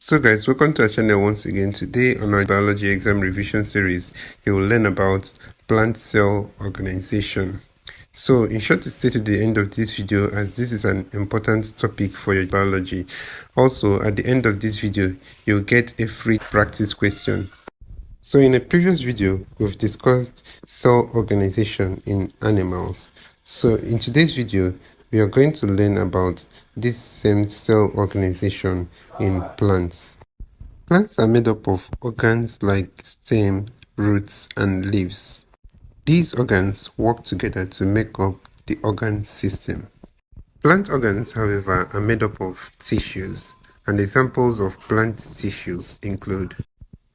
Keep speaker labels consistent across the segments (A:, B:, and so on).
A: So guys, welcome to our channel once again. Today on our biology exam revision series, you will learn about plant cell organization. So in short, to stay to the end of this video, as this is an important topic for your biology. Also, at the end of this video, you'll get a free practice question. So in a previous video, we've discussed cell organization in animals. So in today's video, we are going to learn about this same cell organization in plants. Plants are made up of organs like stem, roots, and leaves. These organs work together to make up the organ system. Plant organs, however, are made up of tissues, and examples of plant tissues include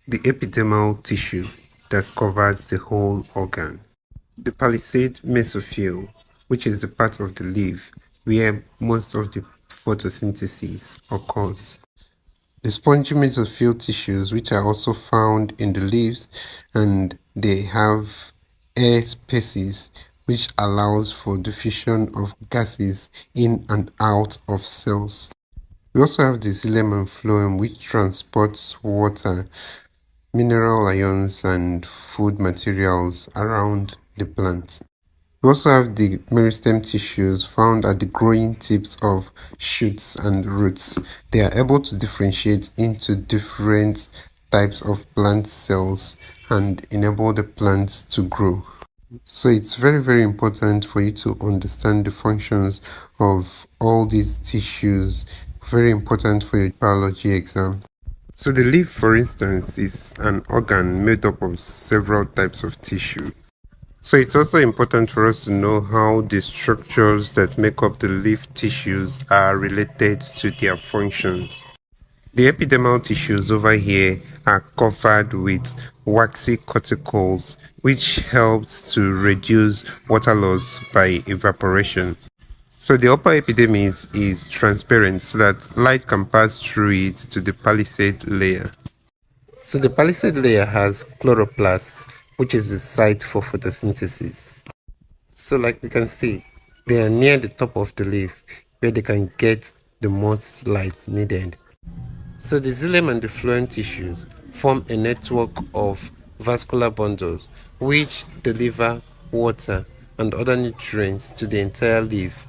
A: the epidermal tissue that covers the whole organ, the palisade mesophyll, which is the part of the leaf where most of the photosynthesis occurs, the spongy mesophyll tissues, which are also found in the leaves, and they have air spaces which allows for diffusion of gases in and out of cells. We also have the xylem and phloem, which transports water, mineral ions, and food materials around the plant. We also have the meristem tissues found at the growing tips of shoots and roots. They are able to differentiate into different types of plant cells and enable the plants to grow. So it's very important for you to understand the functions of all these tissues. Very important for your biology exam. So the leaf, for instance, is an organ made up of several types of tissue. So it's also important for us to know how the structures that make up the leaf tissues are related to their functions. The epidermal tissues over here are covered with waxy cuticles, which helps to reduce water loss by evaporation. So the upper epidermis is transparent so that light can pass through it to the palisade layer. So the palisade layer has chloroplasts, which is the site for photosynthesis. So like we can see, they are near the top of the leaf where they can get the most light needed. So the xylem and the phloem tissues form a network of vascular bundles which deliver water and other nutrients to the entire leaf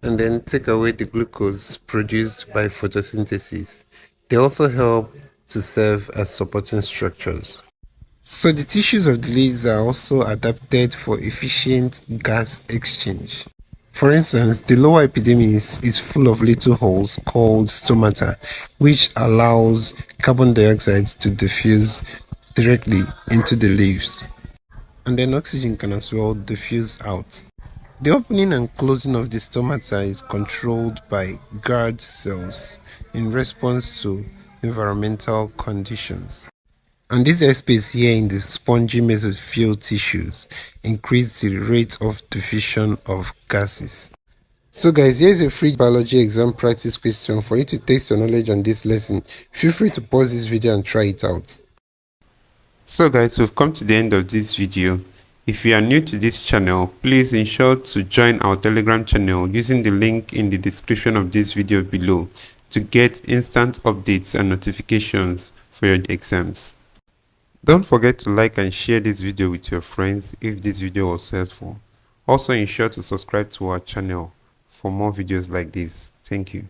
A: and then take away the glucose produced by photosynthesis. They also help to serve as supporting structures. So the tissues of the leaves are also adapted for efficient gas exchange. For instance, the lower epidermis is full of little holes called stomata, which allows carbon dioxide to diffuse directly into the leaves. And then oxygen can as well diffuse out. The opening and closing of the stomata is controlled by guard cells in response to environmental conditions. And this airspace here in the spongy mesophyll tissues increase the rate of diffusion of gases. So guys, here's a free biology exam practice question for you to test your knowledge on this lesson. Feel free to pause this video and try it out. So guys, we've come to the end of this video. If you are new to this channel, please ensure to join our Telegram channel using the link in the description of this video below to get instant updates and notifications for your exams. Don't forget to like and share this video with your friends if this video was helpful. Also ensure to subscribe to our channel for more videos like this. Thank you.